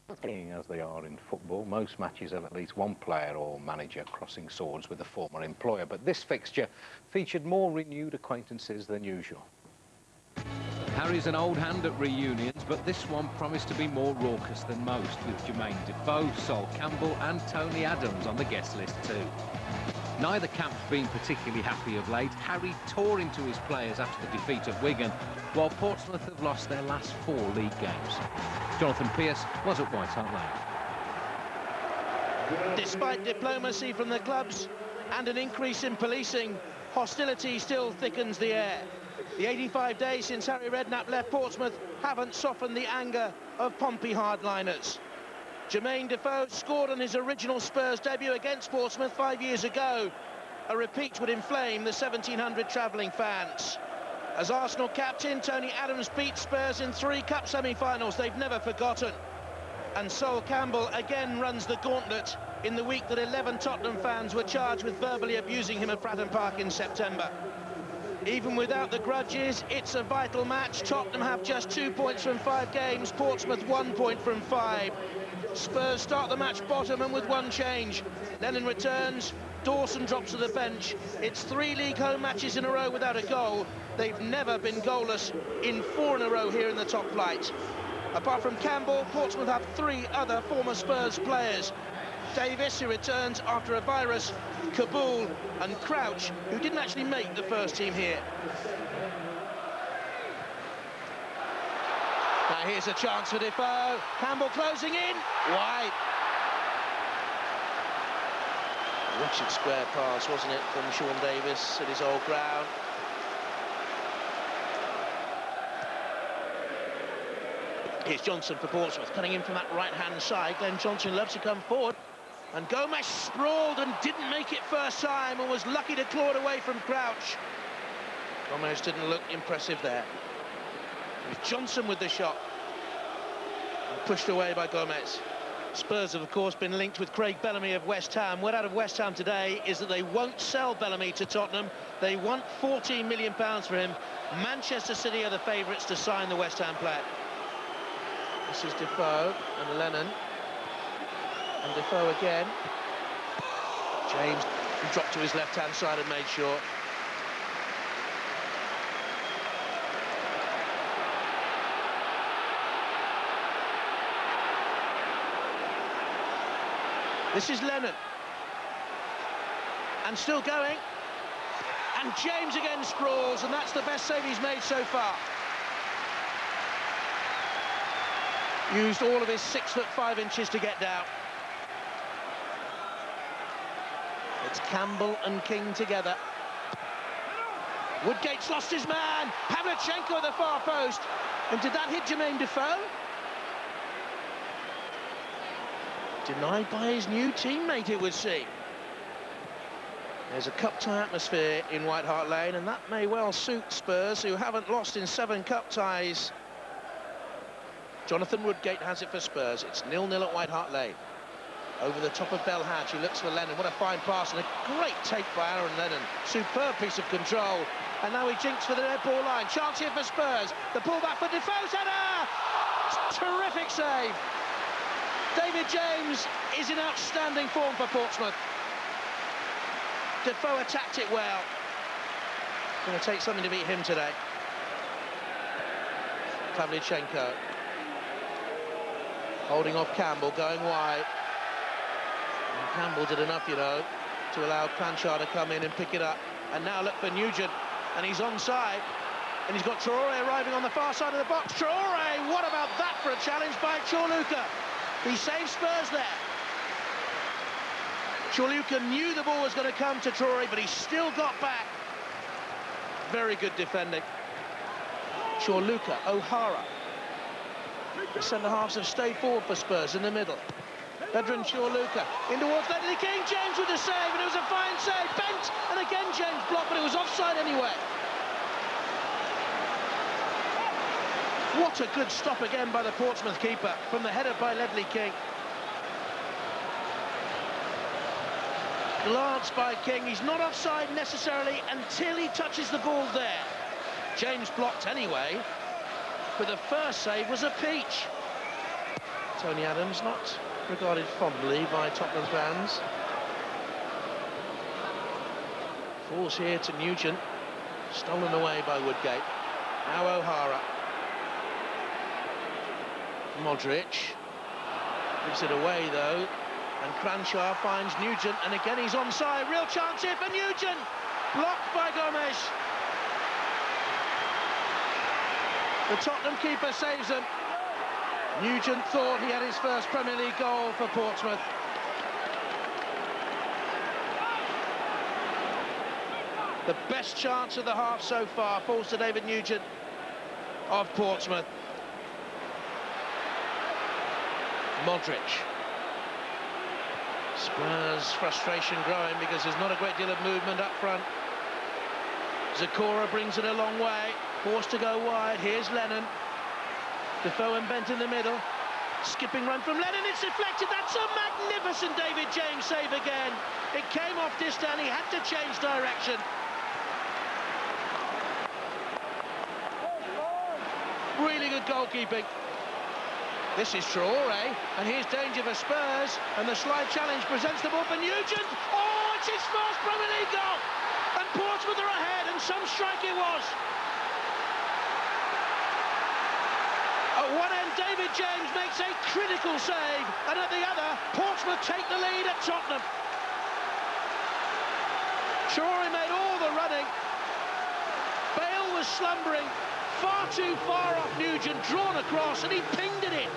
As they are in football, most matches have at least one player or manager crossing swords with a former employer, but this fixture featured more renewed acquaintances than usual. Harry's an old hand at reunions, but this one promised to be more raucous than most, with Jermaine Defoe, Sol Campbell and Tony Adams on the guest list too. Neither camp's been particularly happy of late. Harry tore into his players after the defeat at Wigan, while Portsmouth have lost their last 4 league games. Jonathan Pearce was at White Hart Lane. Despite diplomacy from the clubs and an increase in policing, hostility still thickens the air. The 85 days since Harry Redknapp left Portsmouth haven't softened the anger of Pompey hardliners. Jermaine Defoe scored on his original Spurs debut against Portsmouth 5 years ago. A repeat would inflame the 1,700 travelling fans. As Arsenal captain, Tony Adams beat Spurs in 3 cup semi-finals they've never forgotten. And Sol Campbell again runs the gauntlet in the week that 11 Tottenham fans were charged with verbally abusing him at Fratton Park in September. Even without the grudges, it's a vital match. Tottenham have just 2 points from 5 games, Portsmouth 1 point from 5. Spurs start the match bottom and with one change. Lennon returns, Dawson drops to the bench. It's 3 league home matches in a row without a goal. They've never been goalless in 4 in a row here in the top flight. Apart from Campbell, Portsmouth have 3 other former Spurs players. Davis, who returns after a virus, Kabul and Crouch, who didn't actually make the first team here. Now here's a chance for Defoe. Campbell closing in, wide. Wretched square pass, wasn't it, from Sean Davis at his old ground. Here's Johnson for Portsmouth, cutting in from that right-hand side. Glenn Johnson loves to come forward. And Gomez sprawled and didn't make it first time and was lucky to claw it away from Crouch. Gomez didn't look impressive there. Here's Johnson with the shot. And pushed away by Gomez. Spurs have, of course, been linked with Craig Bellamy of West Ham. Word out of West Ham today is that they won't sell Bellamy to Tottenham. They want £14 million for him. Manchester City are the favourites to sign the West Ham player. This is Defoe and Lennon. And Defoe again. James dropped to his left-hand side and made sure. This is Lennon. And still going. And James again sprawls, and that's the best save he's made so far. Used all of his 6'5" to get down. It's Campbell and King together. Woodgate's lost his man. Pavlyuchenko at the far post. And did that hit Jermaine Defoe? Denied by his new teammate, it would seem. There's a cup tie atmosphere in White Hart Lane, and that may well suit Spurs, who haven't lost in 7 cup ties. Jonathan Woodgate has it for Spurs. It's 0-0 at White Hart Lane. Over the top of Belhadji, he looks for Lennon. What a fine pass and a great take by Aaron Lennon. Superb piece of control. And now he jinks for the dead ball line. Chance here for Spurs. The pullback for Defoe's header! Terrific save. David James is in outstanding form for Portsmouth. Defoe attacked it well. Going to take something to beat him today. Pavlyuchenko. Holding off Campbell, going wide. And Campbell did enough, you know, to allow Clanchard to come in and pick it up. And now look for Nugent, and he's onside. And he's got Traore arriving on the far side of the box. Traore, what about that for a challenge by Chorluka? He saved Spurs there. Chorluka knew the ball was going to come to Traore, but he still got back. Very good defending. Chorluka, O'Hara. The centre-halves have stayed forward for Spurs in the middle. Veteran Chorluka in towards Ledley King. James with the save, and it was a fine save. Bent, and again James blocked, but it was offside anyway. What a good stop again by the Portsmouth keeper from the header by Ledley King. Glanced by King. He's not offside necessarily until he touches the ball there. James blocked anyway, but the first save was a peach. Tony Adams, not regarded fondly by Tottenham fans. Falls here to Nugent, stolen away by Woodgate. Now O'Hara. Modric gives it away though, and Cranshaw finds Nugent, and again he's onside. Real chance here for Nugent, blocked by Gomez. The Tottenham keeper saves him. Nugent thought he had his first Premier League goal for Portsmouth. The best chance of the half so far falls to David Nugent of Portsmouth. Modric. Spurs frustration growing because there's not a great deal of movement up front. Zakora brings it a long way, forced to go wide. Here's Lennon. Defoe and Bent in the middle. Skipping run from Lennon, it's deflected. That's a magnificent David James save again. It came off distant, he had to change direction. Really good goalkeeping. This is Traore, and here's danger for Spurs, and the slide challenge presents the ball for Nugent. Oh, it's his first Premier League goal, and Portsmouth are ahead, and some strike it was. At one end, David James makes a critical save, and at the other, Portsmouth take the lead at Tottenham. Traore made all the running. Bale was slumbering, far too far off Nugent, drawn across, and he pinged it in.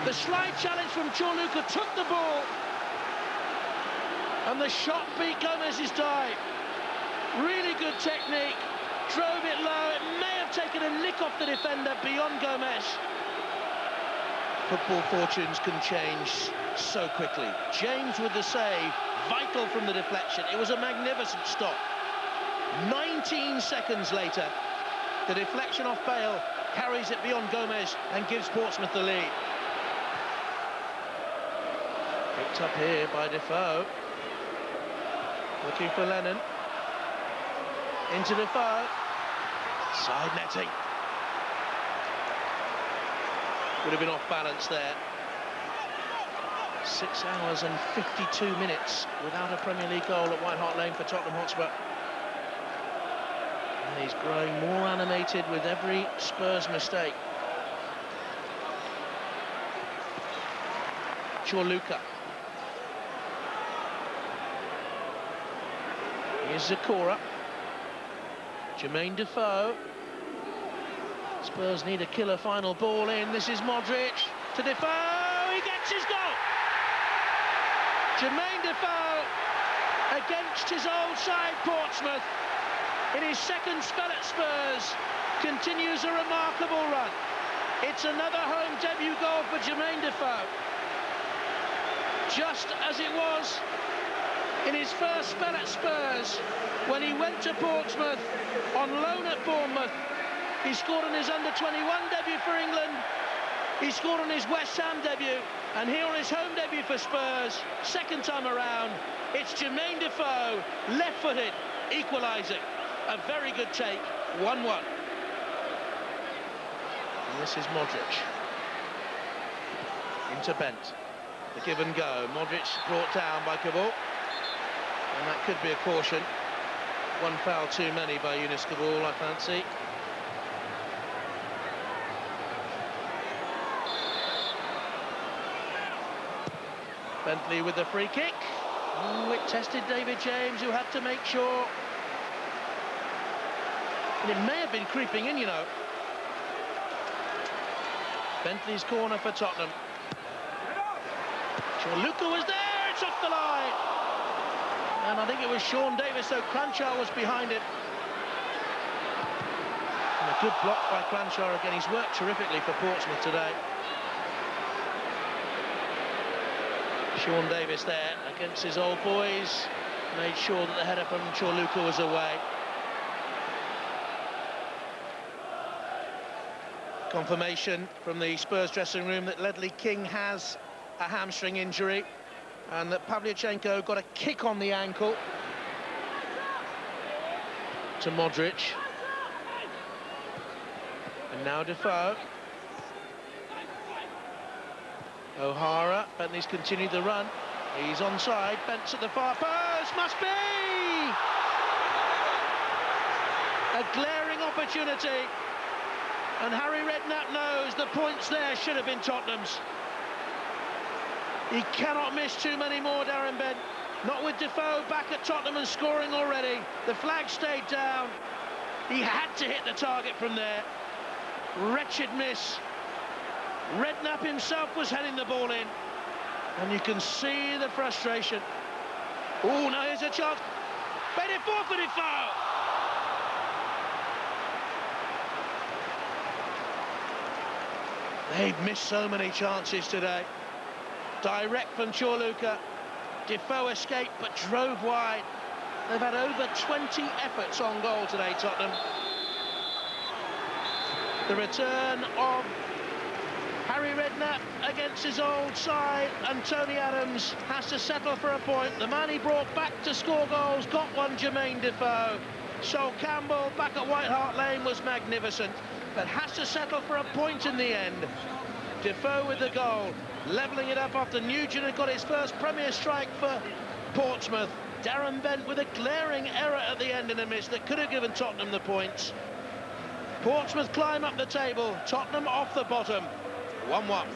The slide challenge from Chorluka took the ball, and the shot beat Gomez's dive. Really good technique, drove it low. It may have taken a lick off the defender beyond Gomez. Football fortunes can change so quickly. James with the save, vital from the deflection. It was a magnificent stop. 19 seconds later, the deflection off Bale carries it beyond Gomez and gives Portsmouth the lead. Picked up here by Defoe. Looking for Lennon. Into Defoe. Side netting. Would have been off balance there. 6 hours and 52 minutes without a Premier League goal at White Hart Lane for Tottenham Hotspur. And he's growing more animated with every Spurs mistake. Chorluka. Here's Zakora. Jermaine Defoe. Spurs need a killer final ball in. This is Modric to Defoe. He gets his goal. Jermaine Defoe against his old side Portsmouth in his second spell at Spurs continues a remarkable run. It's another home debut goal for Jermaine Defoe. Just as it was in his first spell at Spurs when he went to Portsmouth on loan at Bournemouth. He scored on his under-21 debut for England. He scored on his West Ham debut, and here on his home debut for Spurs, second time around, it's Jermaine Defoe, left-footed, equalising. A very good take, 1-1. And this is Modric. Into Bent. The give and go. Modric brought down by Kabul. And that could be a caution. One foul too many by Yunus Kabul, I fancy. Bentley with the free kick. Oh, it tested David James, who had to make sure. And it may have been creeping in, you know. Bentley's corner for Tottenham. Chorluka was there, it's off the line. And I think it was Sean Davis, so Cranshaw was behind it. And a good block by Cranshaw again. He's worked terrifically for Portsmouth today. Sean Davis there against his old boys. Made sure that the header from Chorluka was away. Confirmation from the Spurs dressing room that Ledley King has a hamstring injury and that Pavlyuchenko got a kick on the ankle. To Modric. And now Defoe. O'Hara, Bentley's continued the run. He's onside, Bent's at the far post, must be! A glaring opportunity. And Harry Redknapp knows the points there should have been Tottenham's. He cannot miss too many more, Darren Bent. Not with Defoe back at Tottenham and scoring already. The flag stayed down. He had to hit the target from there. Wretched miss. Redknapp himself was heading the ball in. And you can see the frustration. Oh, now here's a chance. Defoe for Defoe. They've missed so many chances today. Direct from Chorluka. Defoe escaped but drove wide. They've had over 20 efforts on goal today, Tottenham. The return of Harry Redknapp against his old side, and Tony Adams has to settle for a point. The man he brought back to score goals got one, Jermaine Defoe. Sol Campbell back at White Hart Lane was magnificent, but has to settle for a point in the end. Defoe with the goal, levelling it up after Nugent had got his first Premier strike for Portsmouth. Darren Bent with a glaring error at the end in a miss that could have given Tottenham the points. Portsmouth climb up the table, Tottenham off the bottom, 1-1.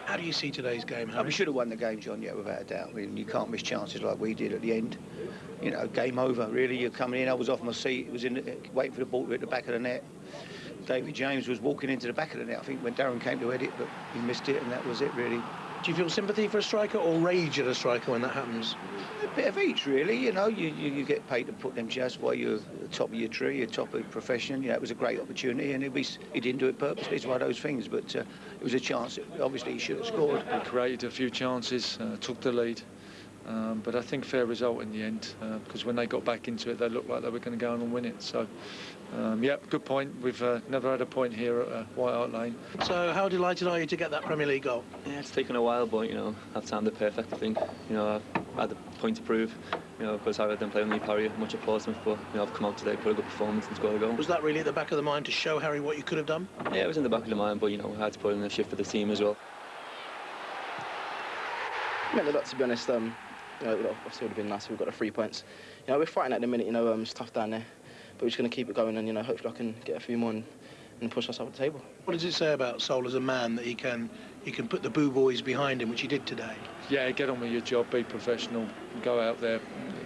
How do you see today's game, Harry? We should have won the game, John, yeah, without a doubt. I mean, you can't miss chances like we did at the end. You know, game over, really. You're coming in, I was off my seat, was waiting for the ball to hit the back of the net. David James was walking into the back of the net, I think, when Darren came to head it, but he missed it, and that was it, really. Do you feel sympathy for a striker or rage at a striker when that happens? A bit of each, really. You know, you get paid to put them just while you're at the top of your tree, you're top of your profession. You know, it was a great opportunity, and he didn't do it purposely. It's one of those things, but it was a chance. Obviously, he should have scored. We created a few chances, took the lead. But I think fair result in the end, because when they got back into it, they looked like they were going to go on and win it. So, yeah, good point. We've never had a point here at White Hart Lane. So how delighted are you to get that Premier League goal? Yeah, it's taken a while, but, you know, I've timed it perfect, I think. You know, I've had the point to prove. You know, because I didn't play with me, Parry, much at Portsmouth, but, you know, I've come out today, put a good performance and scored a goal. Was that really at the back of the mind to show Harry what you could have done? Yeah, it was in the back of the mind, but, you know, I had to put in a shift for the team as well. It meant a lot, to be honest. You know, obviously it would have been nice if we got the 3 points. You know, we're fighting at the minute, you know, it's tough down there. But we're just going to keep it going and, you know, hopefully I can get a few more and push us up the table. What does it say about Sol as a man that he can put the boo boys behind him, which he did today? Yeah, get on with your job, be professional, go out there,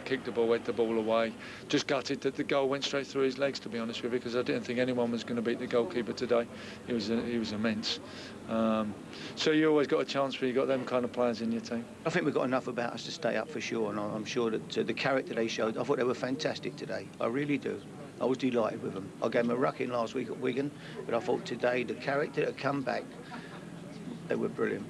kick the ball, head the ball away. Just gutted that the goal went straight through his legs, to be honest with you, because I didn't think anyone was going to beat the goalkeeper today. He was immense. So you always got a chance when you got them kind of players in your team. I think we've got enough about us to stay up for sure, and I'm sure that the character they showed, I thought they were fantastic today. I really do. I was delighted with them. I gave them a rucking last week at Wigan, but I thought today the character that come back, they were brilliant.